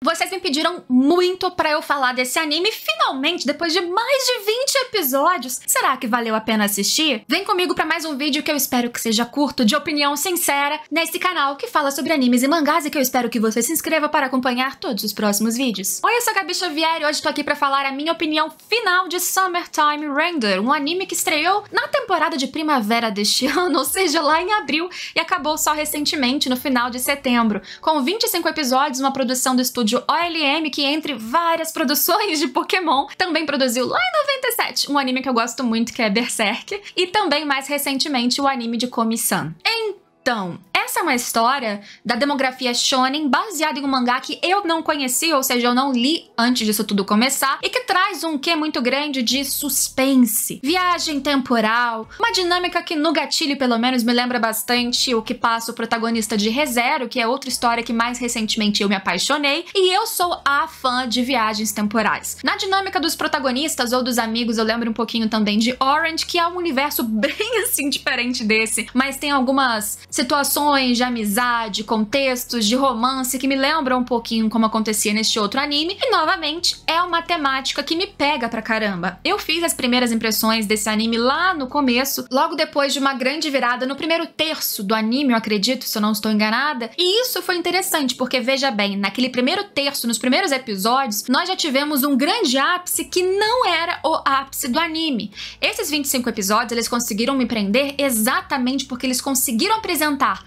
Vocês me pediram muito pra eu falar desse anime e finalmente, depois de mais de 20 episódios, será que valeu a pena assistir? Vem comigo pra mais um vídeo que eu espero que seja curto, de opinião sincera, nesse canal que fala sobre animes e mangás e que eu espero que você se inscreva para acompanhar todos os próximos vídeos. Oi, eu sou a Gabi Xavier e hoje tô aqui pra falar a minha opinião final de Summertime Render, um anime que estreou na temporada de primavera deste ano, ou seja, lá em abril, e acabou só recentemente, no final de setembro, com 25 episódios, uma produção do estúdio OLM, que entre várias produções de Pokémon, também produziu lá em 97 um anime que eu gosto muito, que é Berserk, e também mais recentemente o anime de Komi-san. Então, essa é uma história da demografia shonen baseada em um mangá que eu não conhecia, ou seja, eu não li antes disso tudo começar, e que traz um quê muito grande de suspense, viagem temporal, uma dinâmica que no gatilho pelo menos me lembra bastante o que passa o protagonista de Re:Zero, que é outra história que mais recentemente eu me apaixonei, e eu sou a fã de viagens temporais. Na dinâmica dos protagonistas ou dos amigos eu lembro um pouquinho também de Orange, que é um universo bem assim diferente desse, mas tem algumas situações de amizade, contextos de romance que me lembram um pouquinho como acontecia neste outro anime, e novamente é uma temática que me pega pra caramba. Eu fiz as primeiras impressões desse anime lá no começo, logo depois de uma grande virada no primeiro terço do anime, eu acredito, se eu não estou enganada, e isso foi interessante, porque veja bem, naquele primeiro terço, nos primeiros episódios, nós já tivemos um grande ápice que não era o ápice do anime. Esses 25 episódios, eles conseguiram me prender exatamente porque eles conseguiram apresentar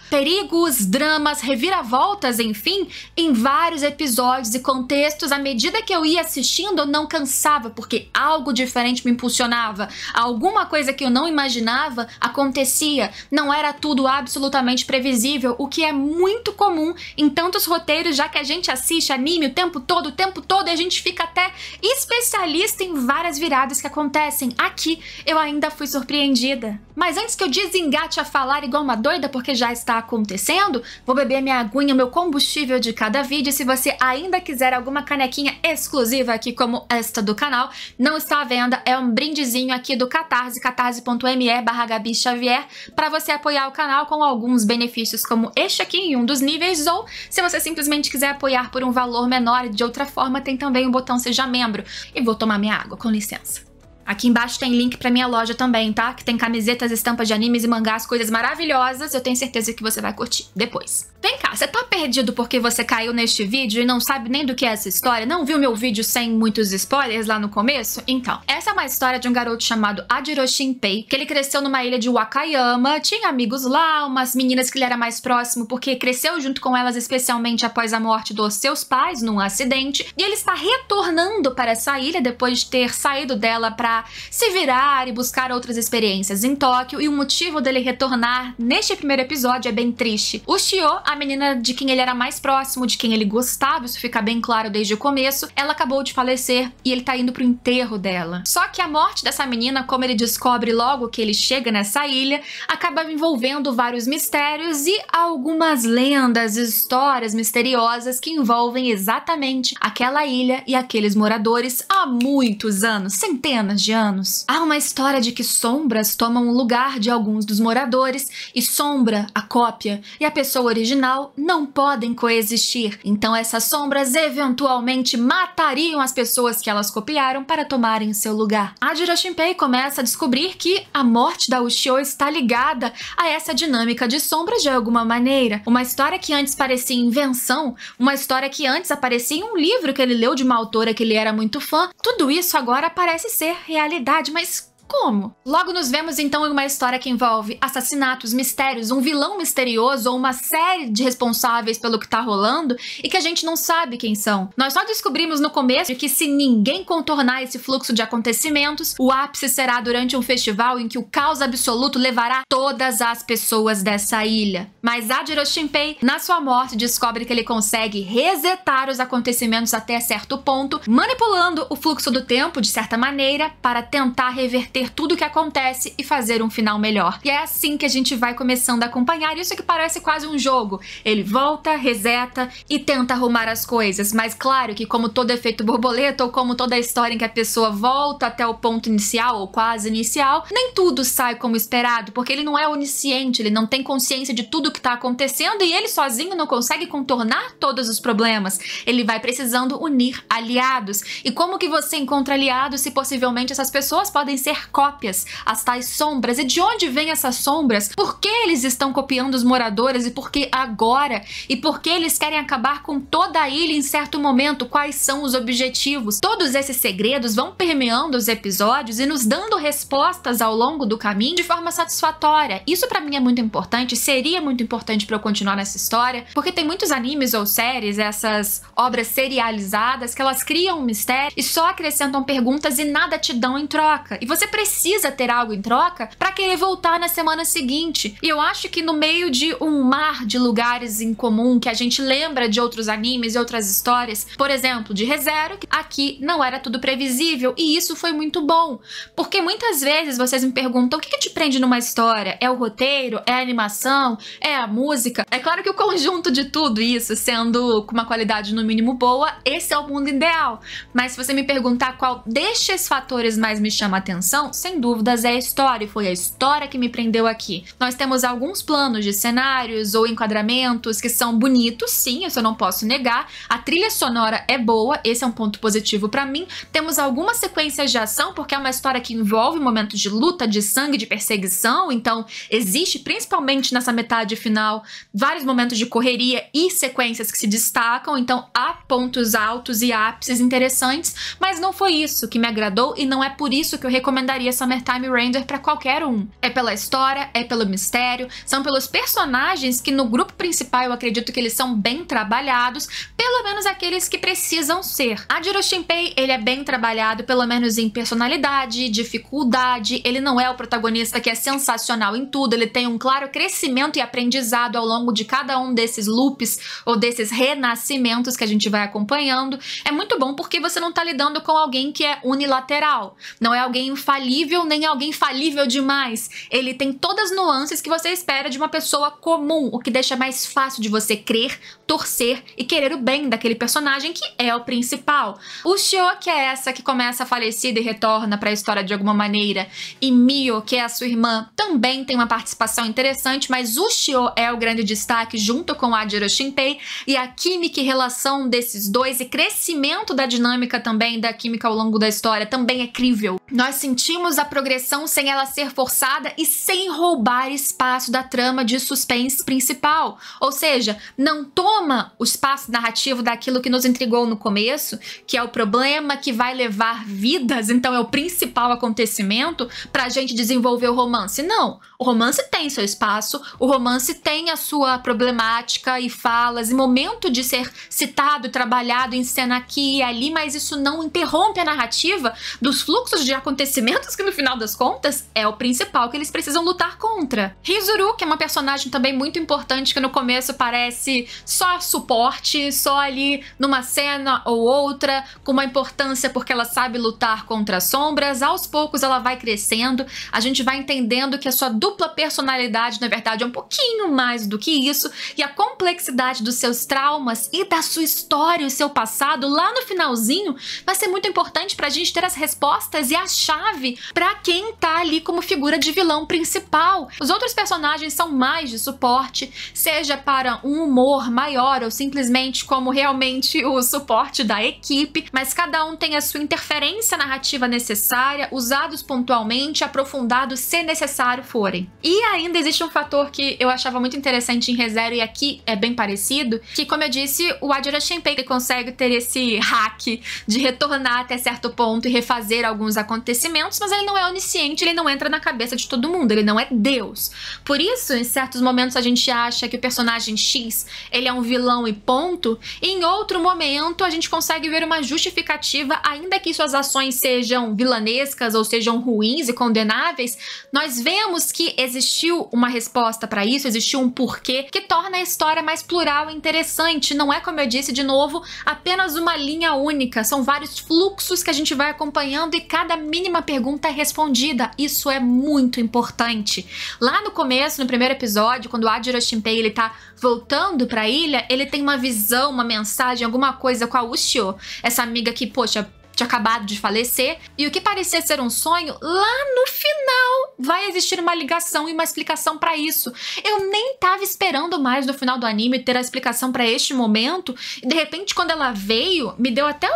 perigos, dramas, reviravoltas, enfim, em vários episódios e contextos. À medida que eu ia assistindo, eu não cansava, porque algo diferente me impulsionava. Alguma coisa que eu não imaginava acontecia. Não era tudo absolutamente previsível, o que é muito comum em tantos roteiros, já que a gente assiste anime o tempo todo, e a gente fica até especialista em várias viradas que acontecem. Aqui, eu ainda fui surpreendida. Mas antes que eu desengate a falar igual uma doida, porque já está acontecendo, vou beber minha aguinha, meu combustível de cada vídeo. Se você ainda quiser alguma canequinha exclusiva aqui como esta do canal, não está à venda, é um brindezinho aqui do Catarse, catarse.me/Gabi Xavier, para você apoiar o canal com alguns benefícios como este aqui em um dos níveis, ou se você simplesmente quiser apoiar por um valor menor de outra forma, tem também o botão Seja Membro. E vou tomar minha água, com licença. Aqui embaixo tem link pra minha loja também, tá? Que tem camisetas, estampas de animes e mangás, coisas maravilhosas. Eu tenho certeza que você vai curtir depois. Vem cá, você tá perdido porque você caiu neste vídeo e não sabe nem do que é essa história? Não viu meu vídeo sem muitos spoilers lá no começo? Então, essa é uma história de um garoto chamado Ajiro Shinpei, que ele cresceu numa ilha de Wakayama, tinha amigos lá, umas meninas que ele era mais próximo porque cresceu junto com elas, especialmente após a morte dos seus pais num acidente, e ele está retornando para essa ilha depois de ter saído dela pra se virar e buscar outras experiências em Tóquio, e o motivo dele retornar neste primeiro episódio é bem triste. O Shio, a menina de quem ele era mais próximo, de quem ele gostava, isso fica bem claro desde o começo, ela acabou de falecer e ele tá indo pro enterro dela. Só que a morte dessa menina, como ele descobre logo que ele chega nessa ilha, acaba envolvendo vários mistérios e algumas lendas, histórias misteriosas que envolvem exatamente aquela ilha e aqueles moradores há muitos anos, centenas de anos. Há uma história de que sombras tomam o lugar de alguns dos moradores, e sombra, a cópia e a pessoa original não podem coexistir. Então essas sombras eventualmente matariam as pessoas que elas copiaram para tomarem seu lugar. Ajiro Shinpei começa a descobrir que a morte da Ushio está ligada a essa dinâmica de sombras de alguma maneira. Uma história que antes parecia invenção, uma história que antes aparecia em um livro que ele leu de uma autora que ele era muito fã, tudo isso agora parece ser realidade, mas como? Logo nos vemos então em uma história que envolve assassinatos, mistérios, um vilão misterioso ou uma série de responsáveis pelo que tá rolando e que a gente não sabe quem são. Nós só descobrimos no começo que se ninguém contornar esse fluxo de acontecimentos, o ápice será durante um festival em que o caos absoluto levará todas as pessoas dessa ilha. Mas Ajiro Shinpei, na sua morte, descobre que ele consegue resetar os acontecimentos até certo ponto, manipulando o fluxo do tempo de certa maneira para tentar reverter reverter tudo o que acontece e fazer um final melhor. E é assim que a gente vai começando a acompanhar isso que parece quase um jogo. Ele volta, reseta e tenta arrumar as coisas, mas claro que como todo efeito borboleta ou como toda a história em que a pessoa volta até o ponto inicial ou quase inicial, nem tudo sai como esperado, porque ele não é onisciente, ele não tem consciência de tudo que tá acontecendo e ele sozinho não consegue contornar todos os problemas. Ele vai precisando unir aliados. E como que você encontra aliados se possivelmente essas pessoas podem ser cópias, as tais sombras? E de onde vêm essas sombras? Por que eles estão copiando os moradores e por que agora? E por que eles querem acabar com toda a ilha em certo momento? Quais são os objetivos? Todos esses segredos vão permeando os episódios e nos dando respostas ao longo do caminho de forma satisfatória. Isso pra mim é muito importante, seria muito importante pra eu continuar nessa história, porque tem muitos animes ou séries, essas obras serializadas, que elas criam um mistério e só acrescentam perguntas e nada te dão em troca. E você precisa ter algo em troca pra querer voltar na semana seguinte. E eu acho que no meio de um mar de lugares em comum que a gente lembra de outros animes e outras histórias, por exemplo, de Re:Zero, aqui não era tudo previsível e isso foi muito bom. Porque muitas vezes vocês me perguntam o que te prende numa história? É o roteiro? É a animação? É a música? É claro que o conjunto de tudo isso, sendo com uma qualidade no mínimo boa, esse é o mundo ideal. Mas se você me perguntar qual destes fatores mais me chama a atenção, sem dúvidas é a história, e foi a história que me prendeu aqui. Nós temos alguns planos de cenários ou enquadramentos que são bonitos, sim, isso eu não posso negar. A trilha sonora é boa, esse é um ponto positivo pra mim. Temos algumas sequências de ação, porque é uma história que envolve momentos de luta, de sangue, de perseguição, então existe, principalmente nessa metade final, vários momentos de correria e sequências que se destacam, então há pontos altos e ápices interessantes, mas não foi isso que me agradou e não é por isso que eu recomendaria Summertime Render pra qualquer um. É pela história, é pelo mistério, são pelos personagens que no grupo principal eu acredito que eles são bem trabalhados, pelo menos aqueles que precisam ser. A Jiro Shinpei, ele é bem trabalhado, pelo menos em personalidade, dificuldade, ele não é o protagonista que é sensacional em tudo, ele tem um claro crescimento e aprendizado ao longo de cada um desses loops ou desses renascimentos que a gente vai acompanhando. É muito bom porque você não tá lidando com alguém que é unilateral, não é alguém infalível nem alguém falível demais. Ele tem todas as nuances que você espera de uma pessoa comum, o que deixa mais fácil de você crer, torcer e querer o bem daquele personagem que é o principal. O Shio, que é essa que começa falecida e retorna para a história de alguma maneira, e Mio, que é a sua irmã, também tem uma participação interessante, mas o Shio é o grande destaque junto com a Jiro Shinpei, e a química e relação desses dois e crescimento da dinâmica também da química ao longo da história também é incrível. Nós sentimos a progressão sem ela ser forçada e sem roubar espaço da trama de suspense principal, ou seja, não toma o espaço narrativo daquilo que nos intrigou no começo, que é o problema que vai levar vidas, então é o principal acontecimento pra gente desenvolver o romance. Não, o romance tem seu espaço, o romance tem a sua problemática e falas e momento de ser citado, trabalhado em cena aqui e ali, mas isso não interrompe a narrativa dos fluxos de acontecimentos que no final das contas é o principal que eles precisam lutar contra. Rizuru, que é uma personagem também muito importante que no começo parece só suporte, só ali numa cena ou outra, com uma importância porque ela sabe lutar contra sombras, aos poucos ela vai crescendo, a gente vai entendendo que a sua dupla personalidade na verdade é um pouquinho mais do que isso, e a complexidade dos seus traumas e da sua história, o seu passado, lá no finalzinho, vai ser muito importante pra gente ter as respostas e a chave pra quem tá ali como figura de vilão principal. Os outros personagens são mais de suporte, seja para um humor maior ou simplesmente como realmente o suporte da equipe, mas cada um tem a sua interferência narrativa necessária, usados pontualmente, aprofundados se necessário forem. E ainda existe um fator que eu achava muito interessante em Re:Zero e aqui é bem parecido, que como eu disse, o Jiro Shinpei consegue ter esse hack de retornar até certo ponto e refazer alguns acontecimentos, mas ele não é onisciente, ele não entra na cabeça de todo mundo, ele não é Deus. Por isso, em certos momentos a gente acha que o personagem X, ele é um vilão e ponto, e em outro momento a gente consegue ver uma justificativa, ainda que suas ações sejam vilanescas ou sejam ruins e condenáveis, nós vemos que existiu uma resposta para isso, existiu um porquê que torna a história mais plural e interessante. Não é, como eu disse de novo, apenas uma linha única, são vários fluxos que a gente vai acompanhando e cada mínima pergunta pergunta é respondida. Isso é muito importante. Lá no começo, no primeiro episódio, quando o Ajiro Shinpei ele tá voltando pra ilha, ele tem uma visão, uma mensagem, alguma coisa com a Ushio, essa amiga que, poxa, tinha acabado de falecer, e o que parecia ser um sonho, lá no final vai existir uma ligação e uma explicação pra isso. Eu nem tava esperando mais no final do anime ter a explicação pra este momento, e de repente quando ela veio, me deu até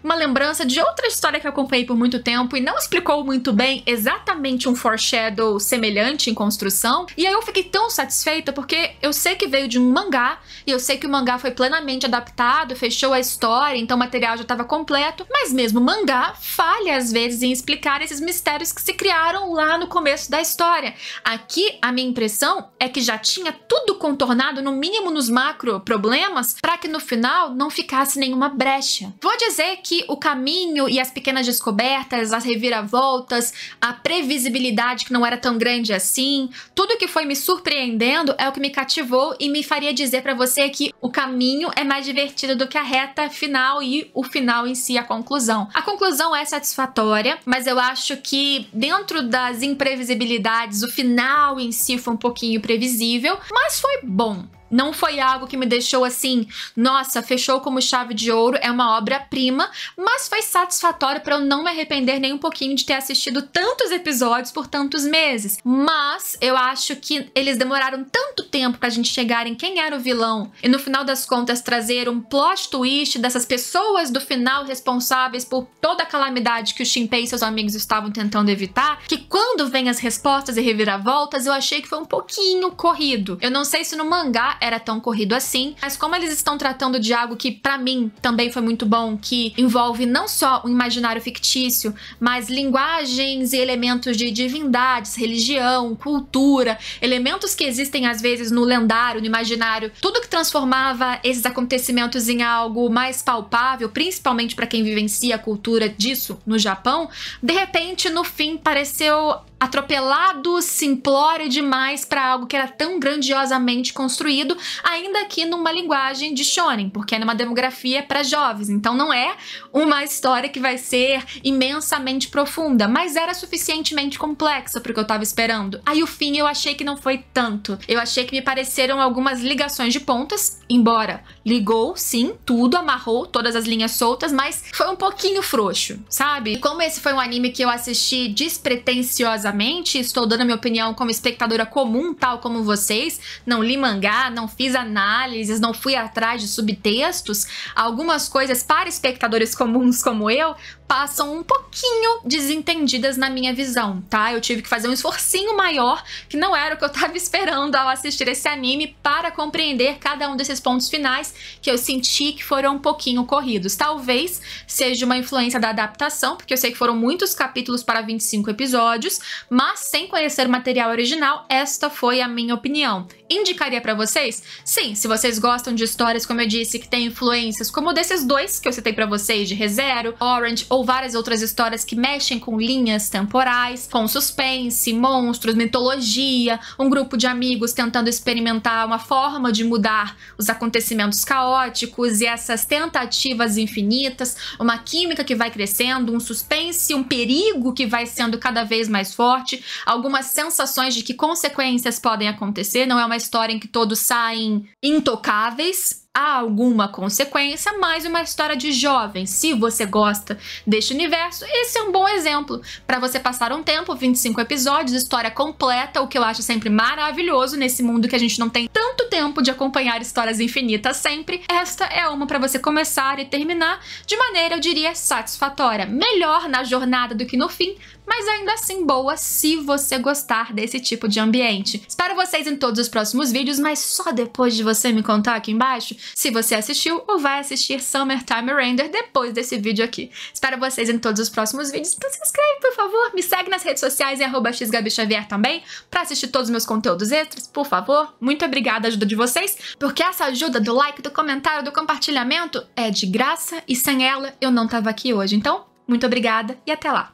uma lembrança de outra história que eu acompanhei por muito tempo e não explicou muito bem exatamente um foreshadow semelhante em construção, e aí eu fiquei tão satisfeita porque eu sei que veio de um mangá, e eu sei que o mangá foi plenamente adaptado, fechou a história, então o material já estava completo, mas mesmo o mangá falha às vezes em explicar esses mistérios que se criaram lá no começo da história. Aqui, a minha impressão é que já tinha tudo contornado, no mínimo nos macro problemas, para que no final não ficasse nenhuma brecha. Vou dizer que o caminho e as pequenas descobertas, as reviravoltas, a previsibilidade que não era tão grande assim, tudo que foi me surpreendendo é o que me cativou e me faria dizer para você que o caminho é mais divertido do que a reta final e o final em si, a conclusão. A conclusão é satisfatória, mas eu acho que dentro das imprevisibilidades, o final em si foi um pouquinho previsível, mas foi bom. Não foi algo que me deixou assim, nossa, fechou como chave de ouro, é uma obra-prima, mas foi satisfatório para eu não me arrepender nem um pouquinho de ter assistido tantos episódios por tantos meses. Mas eu acho que eles demoraram tanto tempo pra gente chegar em quem era o vilão e no final das contas trazer um plot twist dessas pessoas do final responsáveis por toda a calamidade que o Shinpei e seus amigos estavam tentando evitar, que quando vem as respostas e reviravoltas eu achei que foi um pouquinho corrido. Eu não sei se no mangá era tão corrido assim, mas como eles estão tratando de algo que pra mim também foi muito bom, que envolve não só um imaginário fictício, mas linguagens e elementos de divindades, religião, cultura, elementos que existem às vezes no lendário, no imaginário, tudo que transformava esses acontecimentos em algo mais palpável, principalmente pra quem vivencia a cultura disso no Japão, de repente no fim pareceu atropelado, simplório demais para algo que era tão grandiosamente construído, ainda aqui numa linguagem de shonen, porque é numa demografia para jovens, então não é uma história que vai ser imensamente profunda, mas era suficientemente complexa para o que eu tava esperando. Aí o fim eu achei que não foi tanto, eu achei que me pareceram algumas ligações de pontas, embora ligou sim, tudo, amarrou todas as linhas soltas, mas foi um pouquinho frouxo, sabe? E como esse foi um anime que eu assisti despretensiosamente, estou dando a minha opinião como espectadora comum, tal como vocês, não li mangá, não fiz análises, não fui atrás de subtextos, algumas coisas para espectadores comuns como eu passam um pouquinho desentendidas na minha visão, tá? Eu tive que fazer um esforcinho maior, que não era o que eu tava esperando ao assistir esse anime, para compreender cada um desses pontos finais que eu senti que foram um pouquinho corridos. Talvez seja uma influência da adaptação, porque eu sei que foram muitos capítulos para 25 episódios, mas sem conhecer o material original, esta foi a minha opinião. Indicaria pra vocês? Sim, se vocês gostam de histórias, como eu disse, que tem influências como desses dois que eu citei pra vocês, de Re:Zero, Orange ou várias outras histórias que mexem com linhas temporais, com suspense, monstros, mitologia, um grupo de amigos tentando experimentar uma forma de mudar os acontecimentos caóticos e essas tentativas infinitas, uma química que vai crescendo, um suspense, um perigo que vai sendo cada vez mais forte, algumas sensações de que consequências podem acontecer, não é uma história em que todos saem intocáveis, há alguma consequência, mas uma história de jovens. Se você gosta deste universo, esse é um bom exemplo para você passar um tempo, 25 episódios, história completa, o que eu acho sempre maravilhoso nesse mundo que a gente não tem tanto tempo de acompanhar histórias infinitas sempre. Esta é uma para você começar e terminar de maneira, eu diria, satisfatória. Melhor na jornada do que no fim, mas ainda assim boa se você gostar desse tipo de ambiente. Espero vocês em todos os próximos vídeos, mas só depois de você me contar aqui embaixo se você assistiu ou vai assistir Summertime Render depois desse vídeo aqui. Espero vocês em todos os próximos vídeos, então se inscreve, por favor, me segue nas redes sociais em @xgabixavier também, pra assistir todos os meus conteúdos extras, por favor. Muito obrigada a ajuda de vocês, porque essa ajuda do like, do comentário, do compartilhamento é de graça e sem ela eu não tava aqui hoje. Então, muito obrigada e até lá!